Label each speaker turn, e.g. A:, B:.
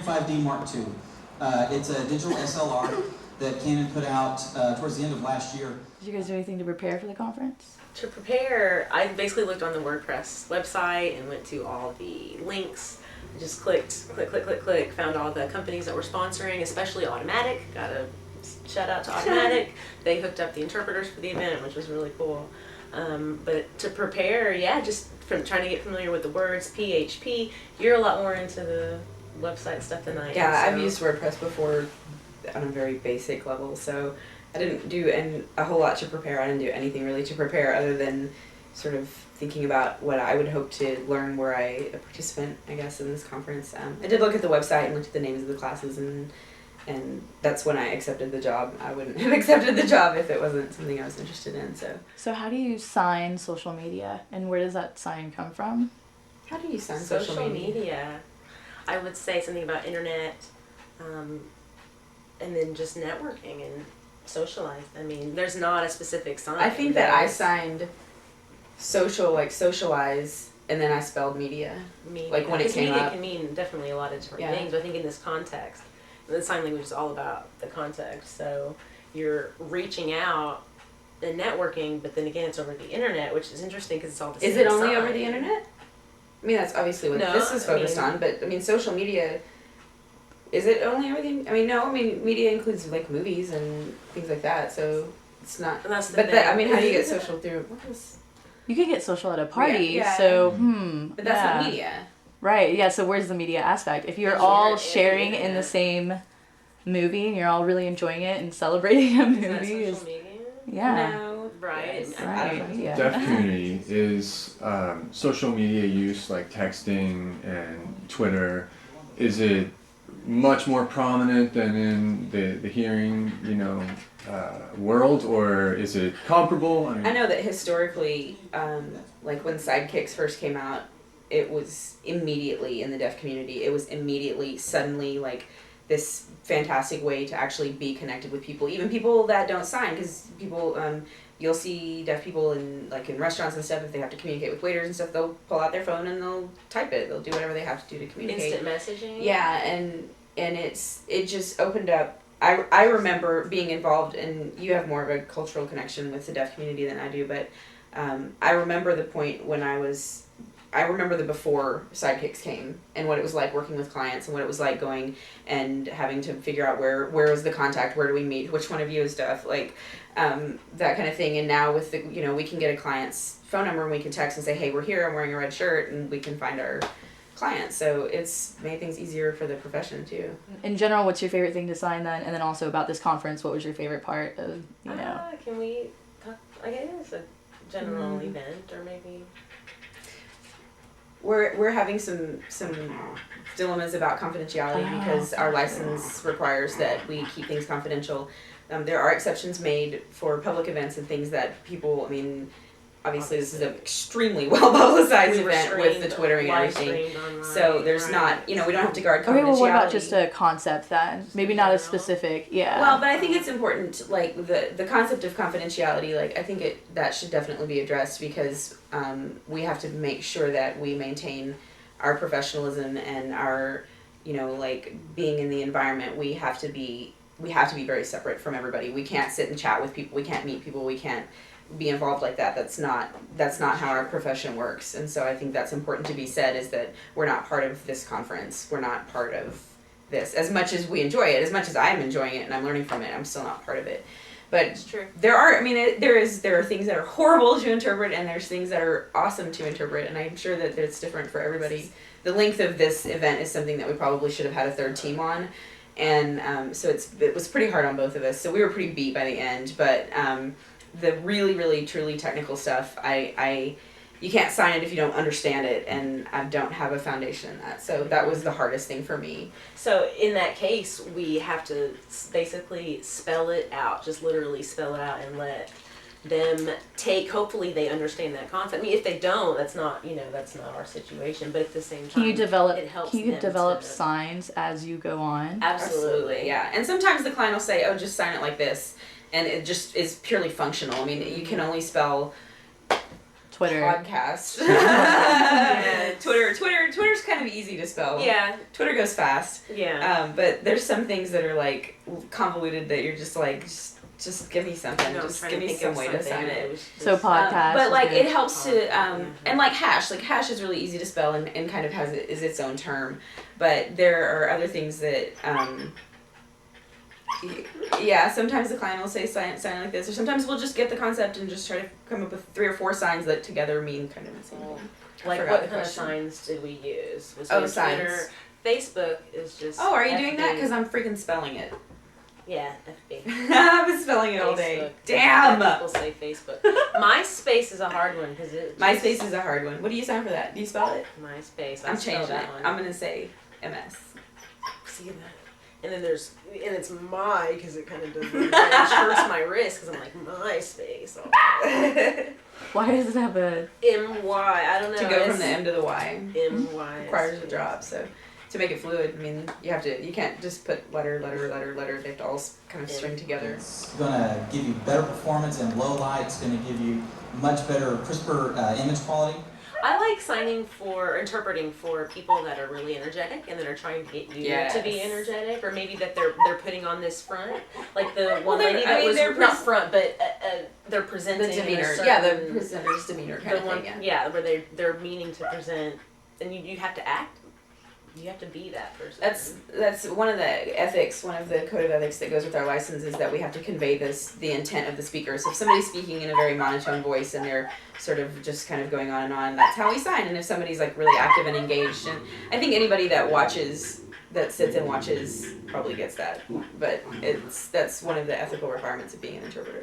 A: 5D Mark II. It's a digital SLR that Canon put out towards the end of last year.
B: Did you guys do anything to prepare for the conference?
C: To prepare, I basically looked on the WordPress website and went to all the links. I just click, found all the companies that were sponsoring, especially Automatic. Got a shout out to Automatic. They hooked up the interpreters for the event, which was really cool. But to prepare, just from trying to get familiar with the words, PHP, you're a lot more into the website stuff than I am.
D: Yeah, I've used WordPress before on a very basic level, so I didn't do a whole lot to prepare. I didn't do anything really to prepare other than sort of thinking about what I would hope to learn were I a participant, I guess, in this conference. I did look at the website and looked at the names of the classes, and that's when I accepted the job. I wouldn't have accepted the job if it wasn't something I was interested in.
B: So how do you sign social media, and where does that sign come from?
D: How do you sign
C: social media? I would say something about internet, and then just networking and socialize. I mean, there's not a specific sign.
D: I think that I signed social, like socialize, and then I spelled media. Like when it came
C: media
D: up.
C: Can mean definitely a lot of different things. I think in this context, the sign language is all about the context. So you're reaching out and networking, but then again, it's over the internet, which is interesting because it's all the same.
D: Is it only
C: sign.
D: over the internet? I mean, that's obviously what this is focused on, but I mean, social media. Is it only over the? I mean, no. I mean, media includes like movies and things like that, so it's not.
C: And that's the
D: but
C: thing.
D: I mean, how do you get social through? What is?
B: You could get social at a party,
D: Yeah.
B: so
D: But that's not media.
B: Right, yeah, so where's the media aspect? If you're all sharing in the same movie and you're all really enjoying it and celebrating a movie,
C: Is that social media?
B: yeah.
D: No.
C: Right.
D: Yes.
B: Right. Yeah.
E: Deaf community is social media use, like texting and Twitter. Is it much more prominent than in the hearing, world, or is it comparable?
D: I know that historically, like when Sidekicks first came out, it was immediately in the deaf community. It was immediately, suddenly, like this fantastic way to actually be connected with people, even people that don't sign, because people, you'll see deaf people in restaurants and stuff. If they have to communicate with waiters and stuff, they'll pull out their phone and they'll type it. They'll do whatever they have to do to communicate.
C: Instant messaging.
D: Yeah, and it just opened up. I remember being involved, and you have more of a cultural connection with the deaf community than I do, but I remember the point when I remember the before Sidekicks came and what it was like working with clients and what it was like going and having to figure out where is the contact, where do we meet, which one of you is deaf, like that kind of thing. And now with the, we can get a client's phone number and we can text and say, hey, we're here, I'm wearing a red shirt, and we can find our clients. So it's made things easier for the profession too.
B: In general, what's your favorite thing to sign then? And then also about this conference, what was your favorite part of,
C: Can we talk, I guess, a general event, or maybe...
D: We're having some dilemmas about confidentiality because our license requires that we keep things confidential. There are exceptions made for public events and things that people, I mean, obviously this is an extremely well publicized event with the Twittering and everything. So there's not, we don't have to guard confidentiality.
B: Okay, well what about just a concept then? Maybe not as specific, yeah.
D: Well, but I think it's important, like the concept of confidentiality, like I think that should definitely be addressed because we have to make sure that we maintain our professionalism and our, being in the environment. We have to be very separate from everybody. We can't sit and chat with people. We can't meet people. We can't be involved like that. That's not how our profession works. And so I think that's important to be said, is that we're not part of this conference. We're not part of this. As much as we enjoy it, as much as I'm enjoying it and I'm learning from it, I'm still not part of it. But
C: it's true.
D: There are things that are horrible to interpret and there's things that are awesome to interpret, and I'm sure that it's different for everybody. The length of this event is something that we probably should have had a third team on. And so it was pretty hard on both of us. So we were pretty beat by the end, but the really, really, truly technical stuff, you can't sign it if you don't understand it, and I don't have a foundation in that. So that was the hardest thing for me.
C: So in that case, we have to basically spell it out, just literally spell it out and let them hopefully they understand that concept. I mean, if they don't, that's not our situation, but at the same time, it helps
B: Can you
C: them
B: develop
C: to...
B: signs as you go on?
C: Absolutely.
D: Yeah. And sometimes the client will say, oh, just sign it like this. And it just is purely functional. I mean, you can only spell
B: Twitter.
D: podcast. Twitter's kind of easy to spell.
C: Yeah,
D: Twitter goes fast.
C: yeah.
D: But there's some things that are like convoluted that you're just like, just give me something.
C: No, I'm
D: just
C: trying
D: give
C: to
D: me
C: think
D: some
C: of
D: way to
C: something
D: sign
C: that
D: it.
C: was
B: So
C: just-
B: podcast.
D: But like
B: is
D: it helps to
C: Mhm.
D: and like hash is really easy to spell and kind of is its own term. But there are other things that yeah, sometimes the client will say sign like this, or sometimes we'll just get the concept and just try to come up with 3 or 4 signs that together mean kind of the same thing.
C: Like
D: forgot
C: what
D: the
C: kind of
D: question.
C: signs did we use? Was
D: Oh,
C: it
D: signs.
C: Twitter? Facebook is just.
D: Oh, are you doing that?
C: FB.
D: Because I'm freaking spelling it.
C: Yeah, FB.
D: I've been spelling it all day.
C: Facebook.
D: Damn!
C: People say Facebook. MySpace is a hard one because it.
D: MySpace is a hard one. What do you sign for that? Do you spell it?
C: MySpace.
D: I'm
C: spelled
D: changing it.
C: that one.
D: I'm gonna say MS.
C: See that. And then there's, and it's my, because it kind of does, it hurts my wrist, because I'm like, MySpace. Oh.
B: Why does it have a?
C: M-Y, I don't know.
D: To go from the M to the Y
C: M-Y.
D: requires a drop. So to make it fluid, I mean, you can't just put letter. They have to all kind of string together.
A: It's gonna give you better performance in low light. It's gonna give you much better, crisper image quality.
C: I like signing for, interpreting for people that are really energetic and that are trying to get you to be
D: Yes.
C: energetic, or maybe that they're putting on this front, like the one
D: they're-
C: lady
D: I
C: that
D: mean,
C: was
D: they're
C: not front, but they're presenting
D: The
C: in a
D: demeanor,
C: certain,
D: yeah, the presenter's demeanor kind
C: the
D: of
C: one,
D: thing.
C: yeah, where they're meaning to present, and you have to act, you have to be that person.
D: That's one of the ethics, one of the code of ethics that goes with our license is that we have to convey the intent of the speaker. So if somebody's speaking in a very monotone voice and they're sort of just kind of going on and on, that's how we sign. And if somebody's like really active and engaged, and I think anybody that sits and watches probably gets that. But that's one of the ethical requirements of being an interpreter.